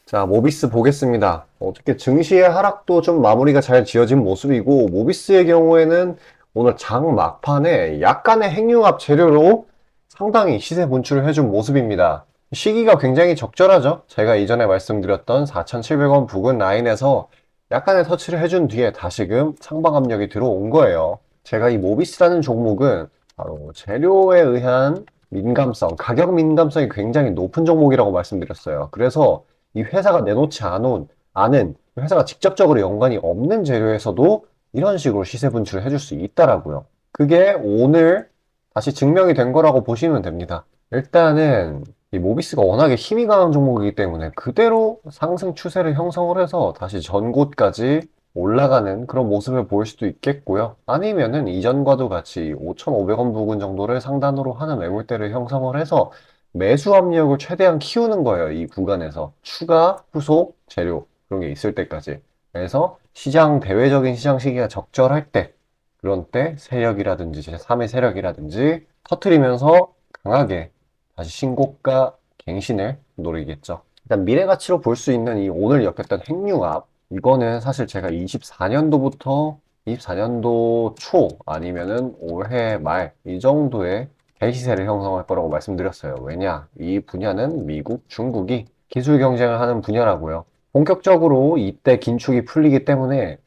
자, 모비스 보겠습니다. 어떻게 증시의 하락도 좀 마무리가 잘 지어진 모습이고, 모비스의 경우에는 오늘 장 막판에 약간의 행흉합 재료로 상당히 시세 분출을 해준 모습입니다. 시기가 굉장히 적절하죠? 제가 이전에 말씀드렸던 4,700원 부근 라인에서 약간의 터치를 해준 뒤에 다시금 상방 압력이 들어온 거예요. 제가 이 모비스라는 종목은 바로 재료에 의한 민감성, 가격 민감성이 굉장히 높은 종목이라고 말씀드렸어요. 그래서 이 회사가 내놓지 않은 회사가 직접적으로 연관이 없는 재료에서도 이런 식으로 시세 분출을 해줄 수 있다라고요. 그게 오늘 다시 증명이 된 거라고 보시면 됩니다. 일단은 이 모비스가 워낙에 힘이 강한 종목이기 때문에 그대로 상승 추세를 형성을 해서 다시 전고까지 올라가는 그런 모습을 보일 수도 있겠고요. 아니면은 이전과도 같이 5,500원 부근 정도를 상단으로 하는 매물대를 형성을 해서 매수 압력을 최대한 키우는 거예요. 이 구간에서. 추가, 후속, 재료 그런 게 있을 때까지. 그래서 시장, 대외적인 시장 시기가 적절할 때 그런 때 세력이라든지 제3의 세력이라든지 터트리면서 강하게 다시 신고가 갱신을 노리겠죠. 일단 미래 가치로 볼 수 있는 이 오늘 엮였던 핵융합 이거는 사실 제가 24년도부터 24년도 초 아니면은 올해 말 이 정도의 대시세를 형성할 거라고 말씀드렸어요. 왜냐? 이 분야는 미국, 중국이 기술 경쟁을 하는 분야라고요. 본격적으로 이때 긴축이 풀리기 때문에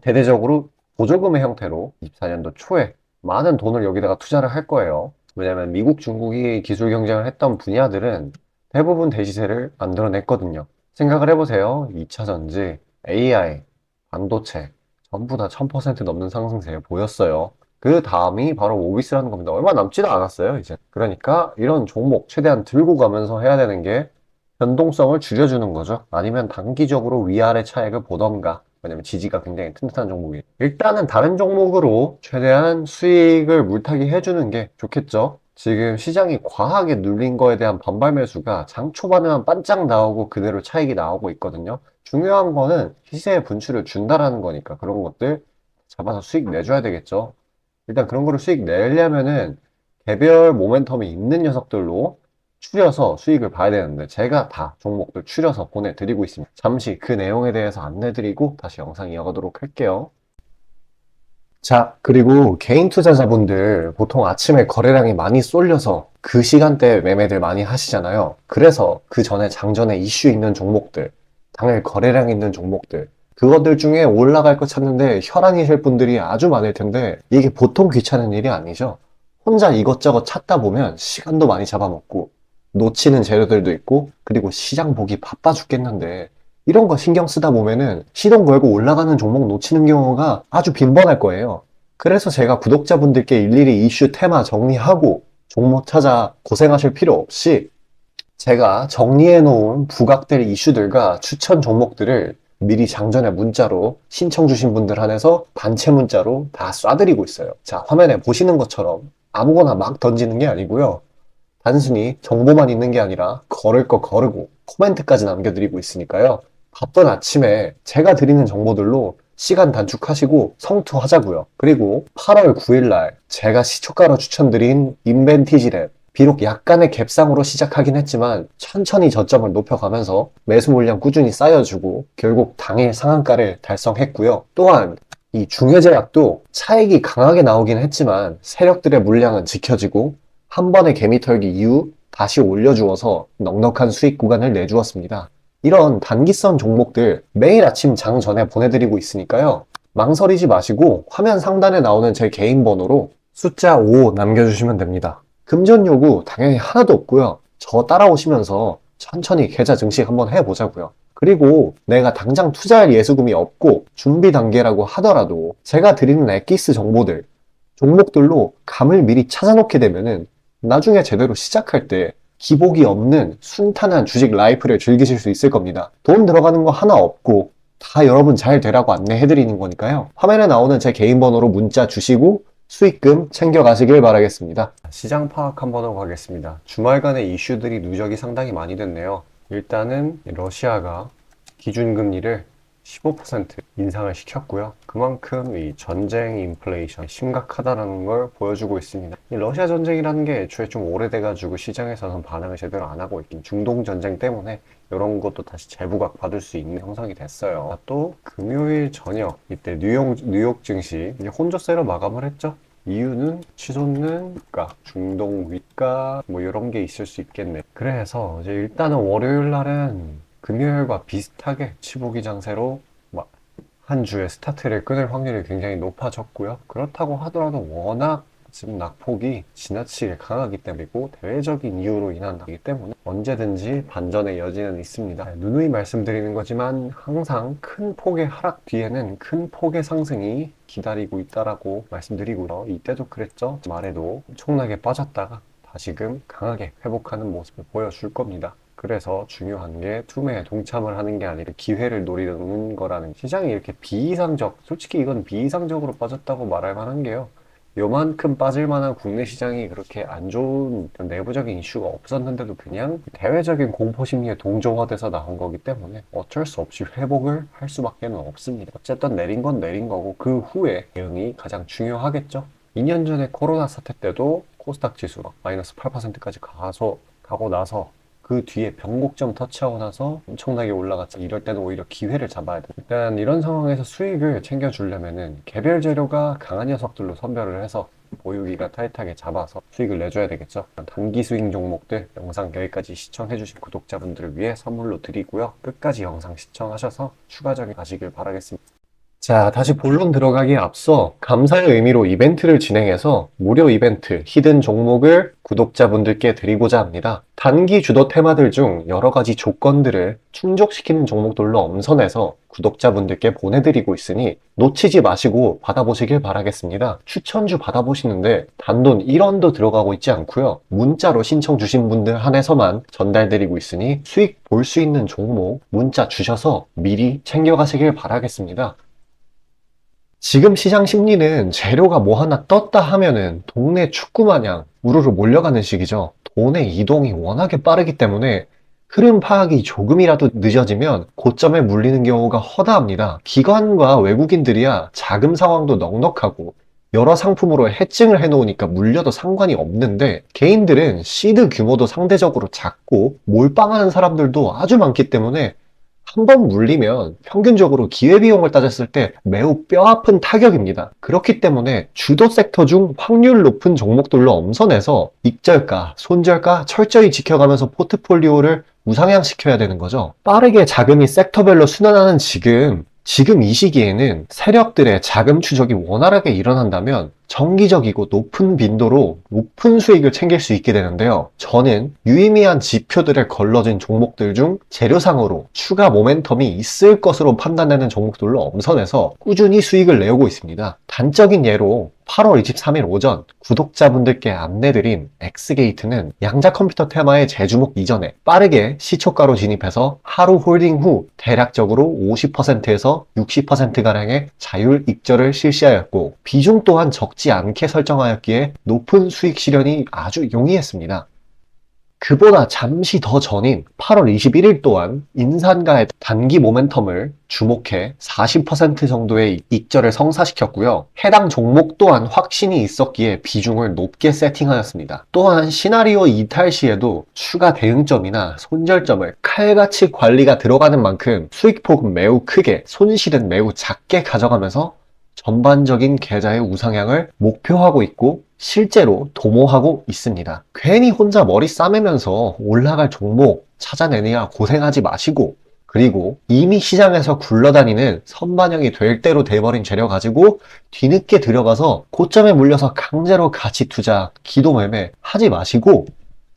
대대적으로 보조금의 형태로 24년도 초에 많은 돈을 여기다가 투자를 할 거예요. 왜냐면 미국, 중국이 기술 경쟁을 했던 분야들은 대부분 대시세를 만들어냈거든요. 생각을 해보세요. 2차 전지, AI, 반도체 전부 다 1000% 넘는 상승세 보였어요. 그 다음이 바로 모비스라는 겁니다. 얼마 남지도 않았어요, 이제. 그러니까 이런 종목 최대한 들고 가면서 해야 되는 게 변동성을 줄여주는 거죠. 아니면 단기적으로 위아래 차익을 보던가. 왜냐면 지지가 굉장히 튼튼한 종목이에요. 일단은 다른 종목으로 최대한 수익을 물타기 해주는 게 좋겠죠. 지금 시장이 과하게 눌린 거에 대한 반발 매수가 장 초반에만 반짝 나오고 그대로 차익이 나오고 있거든요. 중요한 거는 시세의 분출을 준다라는 거니까 그런 것들 잡아서 수익 내줘야 되겠죠. 일단 그런 거를 수익 내려면은 개별 모멘텀이 있는 녀석들로 추려서 수익을 봐야 되는데 제가 다 종목들 추려서 보내드리고 있습니다. 잠시 그 내용에 대해서 안내드리고 다시 영상 이어가도록 할게요. 자, 그리고 개인 투자자분들 보통 아침에 거래량이 많이 쏠려서 그 시간대에 매매들 많이 하시잖아요. 그래서 그 전에 장전에 이슈 있는 종목들, 당일 거래량 있는 종목들, 그것들 중에 올라갈 거 찾는데 혈안이실 분들이 아주 많을 텐데 이게 보통 귀찮은 일이 아니죠. 혼자 이것저것 찾다 보면 시간도 많이 잡아먹고 놓치는 재료들도 있고 그리고 시장 보기 바빠 죽겠는데 이런 거 신경 쓰다 보면은 시동 걸고 올라가는 종목 놓치는 경우가 아주 빈번할 거예요. 그래서 제가 구독자분들께 일일이 이슈 테마 정리하고 종목 찾아 고생하실 필요 없이 제가 정리해 놓은 부각될 이슈들과 추천 종목들을 미리 장전에 문자로 신청 주신 분들 한해서 단체 문자로 다 쏴드리고 있어요. 자, 화면에 보시는 것처럼 아무거나 막 던지는 게 아니고요. 단순히 정보만 있는 게 아니라 걸을 거 거르고 코멘트까지 남겨드리고 있으니까요. 바쁜 아침에 제가 드리는 정보들로 시간 단축하시고 성투하자고요. 그리고 8월 9일날 제가 시초가로 추천드린 인벤티지랩 비록 약간의 갭상으로 시작하긴 했지만 천천히 저점을 높여가면서 매수 물량 꾸준히 쌓여주고 결국 당일 상한가를 달성했고요. 또한 이 중해제약도 차익이 강하게 나오긴 했지만 세력들의 물량은 지켜지고 한 번의 개미 털기 이후 다시 올려주어서 넉넉한 수익 구간을 내주었습니다. 이런 단기성 종목들 매일 아침 장 전에 보내드리고 있으니까요. 망설이지 마시고 화면 상단에 나오는 제 개인 번호로 숫자 5 남겨주시면 됩니다. 금전 요구 당연히 하나도 없고요. 저 따라오시면서 천천히 계좌 증식 한번 해보자고요. 그리고 내가 당장 투자할 예수금이 없고 준비 단계라고 하더라도 제가 드리는 엑기스 정보들, 종목들로 감을 미리 찾아놓게 되면은 나중에 제대로 시작할 때 기복이 없는 순탄한 주식 라이프를 즐기실 수 있을 겁니다. 돈 들어가는 거 하나 없고 다 여러분 잘 되라고 안내해드리는 거니까요. 화면에 나오는 제 개인 번호로 문자 주시고 수익금 챙겨가시길 바라겠습니다. 시장 파악 한번 하고 가겠습니다. 주말간의 이슈들이 누적이 상당히 많이 됐네요. 일단은 러시아가 기준금리를 15% 인상을 시켰고요. 그만큼 이 전쟁 인플레이션 심각하다는 걸 보여주고 있습니다. 이 러시아 전쟁이라는 게 애초에 좀 오래돼가지고 시장에서는 반응을 제대로 안 하고 있긴 중동 전쟁 때문에 이런 것도 다시 재부각 받을 수 있는 형성이 됐어요. 또 금요일 저녁 이때 뉴욕 증시 이제 혼조세로 마감을 했죠. 이유는 치솟는 위가, 중동 위가 뭐 이런 게 있을 수 있겠네. 그래서 이제 일단은 월요일 날은 금요일과 비슷하게 치보기 장세로 한 주의 스타트를 끊을 확률이 굉장히 높아졌고요. 그렇다고 하더라도 워낙 지금 낙폭이 지나치게 강하기 때문이고 대외적인 이유로 인한 낙이기 때문에 언제든지 반전의 여지는 있습니다. 누누이 말씀드리는 거지만 항상 큰 폭의 하락 뒤에는 큰 폭의 상승이 기다리고 있다라고 말씀드리고요. 이때도 그랬죠. 말에도 엄청나게 빠졌다가 다시금 강하게 회복하는 모습을 보여줄 겁니다. 그래서 중요한 게 투매에 동참을 하는 게 아니라 기회를 노리는 거라는 시장이 이렇게 솔직히 이건 비이상적으로 빠졌다고 말할 만한 게요. 요만큼 빠질 만한 국내 시장이 그렇게 안 좋은 내부적인 이슈가 없었는데도 그냥 대외적인 공포 심리에 동조화돼서 나온 거기 때문에 어쩔 수 없이 회복을 할 수밖에 없습니다. 어쨌든 내린 건 내린 거고 그 후에 대응이 가장 중요하겠죠. 2년 전에 코로나 사태 때도 코스닥 지수가 마이너스 8%까지 가고 나서 그 뒤에 변곡점 터치하고 나서 엄청나게 올라갔죠. 이럴 때는 오히려 기회를 잡아야 돼. 일단 이런 상황에서 수익을 챙겨주려면은 개별 재료가 강한 녀석들로 선별을 해서 보유기가 타이트하게 잡아서 수익을 내줘야 되겠죠. 단기 스윙 종목들 영상 여기까지 시청해주신 구독자분들을 위해 선물로 드리고요. 끝까지 영상 시청하셔서 추가적인 가시길 바라겠습니다. 자, 다시 본론 들어가기에 앞서 감사의 의미로 이벤트를 진행해서 무료 이벤트, 히든 종목을 구독자분들께 드리고자 합니다. 단기 주도 테마들 중 여러 가지 조건들을 충족시키는 종목들로 엄선해서 구독자분들께 보내드리고 있으니 놓치지 마시고 받아보시길 바라겠습니다. 추천주 받아보시는데 단돈 1원도 들어가고 있지 않고요. 문자로 신청 주신 분들 한해서만 전달드리고 있으니 수익 볼 수 있는 종목 문자 주셔서 미리 챙겨가시길 바라겠습니다. 지금 시장 심리는 재료가 뭐 하나 떴다 하면은 동네 축구 마냥 우르르 몰려가는 시기죠. 돈의 이동이 워낙에 빠르기 때문에 흐름 파악이 조금이라도 늦어지면 고점에 물리는 경우가 허다합니다. 기관과 외국인들이야 자금 상황도 넉넉하고 여러 상품으로 해칭을 해놓으니까 물려도 상관이 없는데 개인들은 시드 규모도 상대적으로 작고 몰빵하는 사람들도 아주 많기 때문에 한 번 물리면 평균적으로 기회비용을 따졌을 때 매우 뼈아픈 타격입니다. 그렇기 때문에 주도 섹터 중 확률 높은 종목들로 엄선해서 익절가, 손절가 철저히 지켜가면서 포트폴리오를 우상향시켜야 되는 거죠. 빠르게 자금이 섹터별로 순환하는 지금 이 시기에는 세력들의 자금 추적이 원활하게 일어난다면 정기적이고 높은 빈도로 높은 수익을 챙길 수 있게 되는데요. 저는 유의미한 지표들에 걸러진 종목들 중 재료상으로 추가 모멘텀이 있을 것으로 판단되는 종목들로 엄선해서 꾸준히 수익을 내오고 있습니다. 단적인 예로 8월 23일 오전 구독자분들께 안내드린 엑스게이트는 양자 컴퓨터 테마의 재주목 이전에 빠르게 시초가로 진입해서 하루 홀딩 후 대략적으로 50%에서 60%가량의 자율 익절을 실시하였고 비중 또한 적지 않게 설정하였기에 높은 수익 실현이 아주 용이했습니다. 그보다 잠시 더 전인 8월 21일 또한 인산가의 단기 모멘텀을 주목해 40% 정도의 익절을 성사시켰고요. 해당 종목 또한 확신이 있었기에 비중을 높게 세팅하였습니다. 또한 시나리오 이탈 시에도 추가 대응점이나 손절점을 칼같이 관리가 들어가는 만큼 수익폭은 매우 크게, 손실은 매우 작게 가져가면서 전반적인 계좌의 우상향을 목표하고 있고 실제로 도모하고 있습니다. 괜히 혼자 머리 싸매면서 올라갈 종목 찾아내느냐 고생하지 마시고 그리고 이미 시장에서 굴러다니는 선반영이 될 대로 돼버린 재료 가지고 뒤늦게 들어가서 고점에 물려서 강제로 가치 투자, 기도 매매 하지 마시고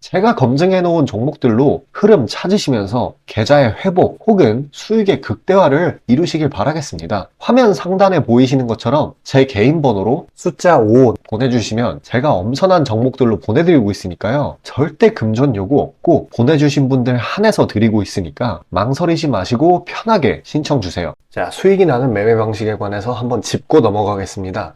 제가 검증해 놓은 종목들로 흐름 찾으시면서 계좌의 회복 혹은 수익의 극대화를 이루시길 바라겠습니다. 화면 상단에 보이시는 것처럼 제 개인 번호로 숫자 5 보내주시면 제가 엄선한 종목들로 보내드리고 있으니까요. 절대 금전 요구 없고 보내주신 분들 한해서 드리고 있으니까 망설이지 마시고 편하게 신청 주세요. 자, 수익이 나는 매매 방식에 관해서 한번 짚고 넘어가겠습니다.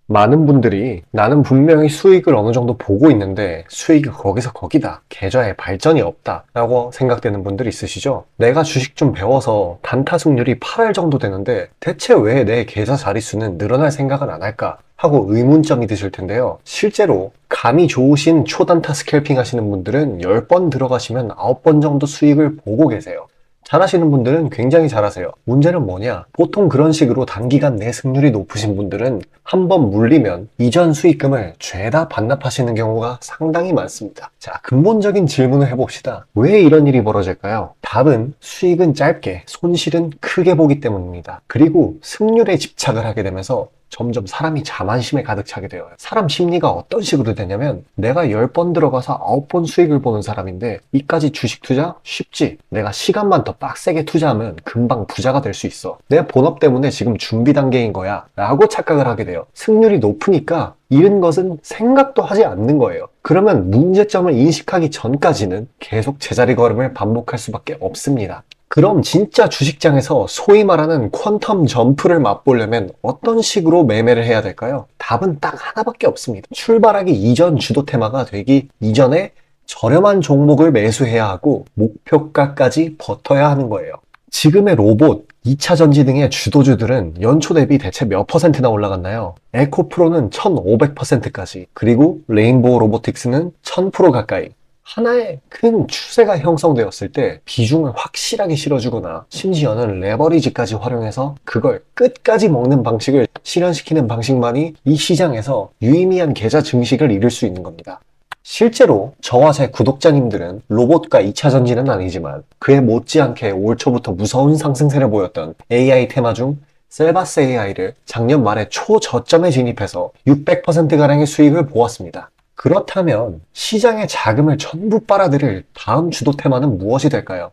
많은 분들이 나는 분명히 수익을 어느 정도 보고 있는데 수익이 거기서 거기다. 계좌에 발전이 없다. 라고 생각되는 분들 있으시죠? 내가 주식 좀 배워서 단타 승률이 8할 정도 되는데 대체 왜 내 계좌 자릿수는 늘어날 생각은 안 할까? 하고 의문점이 드실 텐데요. 실제로 감이 좋으신 초단타 스캘핑 하시는 분들은 10번 들어가시면 9번 정도 수익을 보고 계세요. 잘하시는 분들은 굉장히 잘하세요. 문제는 뭐냐? 보통 그런 식으로 단기간 내 승률이 높으신 분들은 한번 물리면 이전 수익금을 죄다 반납하시는 경우가 상당히 많습니다. 자, 근본적인 질문을 해봅시다. 왜 이런 일이 벌어질까요? 답은 수익은 짧게, 손실은 크게 보기 때문입니다. 그리고 승률에 집착을 하게 되면서 점점 사람이 자만심에 가득 차게 돼요. 사람 심리가 어떤 식으로 되냐면 내가 10번 들어가서 9번 수익을 보는 사람인데 이까지 주식 투자? 쉽지. 내가 시간만 더 빡세게 투자하면 금방 부자가 될 수 있어. 내 본업 때문에 지금 준비 단계인 거야 라고 착각을 하게 돼요. 승률이 높으니까 잃은 것은 생각도 하지 않는 거예요. 그러면 문제점을 인식하기 전까지는 계속 제자리 걸음을 반복할 수밖에 없습니다. 그럼 진짜 주식장에서 소위 말하는 퀀텀 점프를 맛보려면 어떤 식으로 매매를 해야 될까요? 답은 딱 하나밖에 없습니다. 출발하기 이전 주도 테마가 되기 이전에 저렴한 종목을 매수해야 하고 목표가까지 버텨야 하는 거예요. 지금의 로봇, 2차 전지 등의 주도주들은 연초 대비 대체 몇 퍼센트나 올라갔나요? 에코프로는 1500%까지, 그리고 레인보우 로보틱스는 1000% 가까이. 하나의 큰 추세가 형성되었을 때 비중을 확실하게 실어주거나 심지어는 레버리지까지 활용해서 그걸 끝까지 먹는 방식을 실현시키는 방식만이 이 시장에서 유의미한 계좌 증식을 이룰 수 있는 겁니다. 실제로 저와 제 구독자님들은 로봇과 2차 전지는 아니지만 그에 못지않게 올 초부터 무서운 상승세를 보였던 AI 테마 중 셀바스 AI를 작년 말에 초저점에 진입해서 600%가량의 수익을 보았습니다. 그렇다면 시장의 자금을 전부 빨아들일 다음 주도 테마는 무엇이 될까요?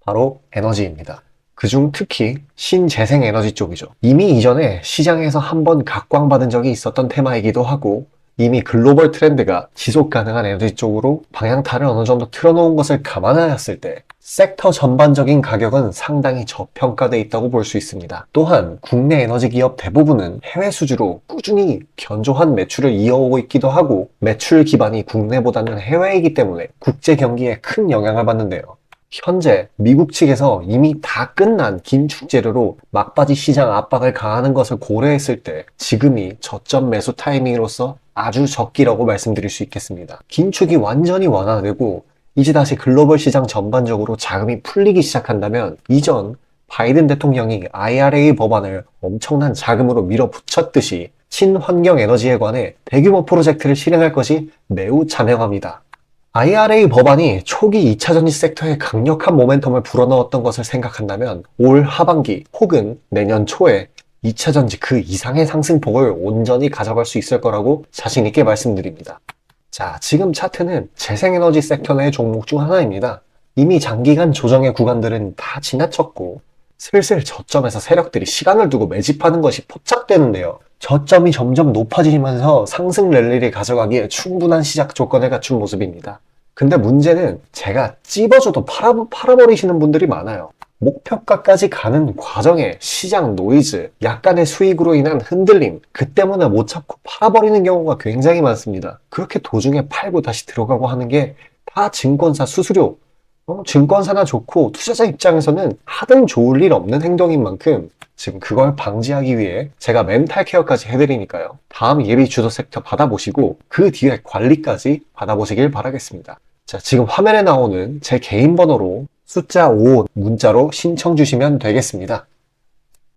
바로 에너지입니다. 그중 특히 신재생 에너지 쪽이죠. 이미 이전에 시장에서 한번 각광받은 적이 있었던 테마이기도 하고 이미 글로벌 트렌드가 지속 가능한 에너지 쪽으로 방향타를 어느 정도 틀어놓은 것을 감안하였을 때 섹터 전반적인 가격은 상당히 저평가되어 있다고 볼 수 있습니다. 또한 국내 에너지 기업 대부분은 해외 수주로 꾸준히 견조한 매출을 이어오고 있기도 하고 매출 기반이 국내보다는 해외이기 때문에 국제 경기에 큰 영향을 받는데요. 현재 미국 측에서 이미 다 끝난 긴축 재료로 막바지 시장 압박을 가하는 것을 고려했을 때 지금이 저점 매수 타이밍으로서 아주 적기라고 말씀드릴 수 있겠습니다. 긴축이 완전히 완화되고 이제 다시 글로벌 시장 전반적으로 자금이 풀리기 시작한다면 이전 바이든 대통령이 IRA 법안을 엄청난 자금으로 밀어붙였듯이 친환경 에너지에 관해 대규모 프로젝트를 실행할 것이 매우 자명합니다. IRA 법안이 초기 2차 전지 섹터에 강력한 모멘텀을 불어넣었던 것을 생각한다면 올 하반기 혹은 내년 초에 2차 전지 그 이상의 상승폭을 온전히 가져갈 수 있을 거라고 자신 있게 말씀드립니다. 자, 지금 차트는 재생에너지 섹터 내 종목 중 하나입니다. 이미 장기간 조정의 구간들은 다 지나쳤고 슬슬 저점에서 세력들이 시간을 두고 매집하는 것이 포착되는데요. 저점이 점점 높아지면서 상승 랠리를 가져가기에 충분한 시작 조건을 갖춘 모습입니다. 근데 문제는 제가 찝어줘도 팔아버리시는 분들이 많아요. 목표가까지 가는 과정에 시장 노이즈, 약간의 수익으로 인한 흔들림, 그 때문에 못 참고 팔아버리는 경우가 굉장히 많습니다. 그렇게 도중에 팔고 다시 들어가고 하는 게 다 증권사 수수료, 증권사나 좋고 투자자 입장에서는 하등 좋을 일 없는 행동인 만큼 지금 그걸 방지하기 위해 제가 멘탈 케어까지 해드리니까요. 다음 예비 주도 섹터 받아보시고 그 뒤에 관리까지 받아보시길 바라겠습니다. 자, 지금 화면에 나오는 제 개인 번호로 숫자 5 문자로 신청 주시면 되겠습니다.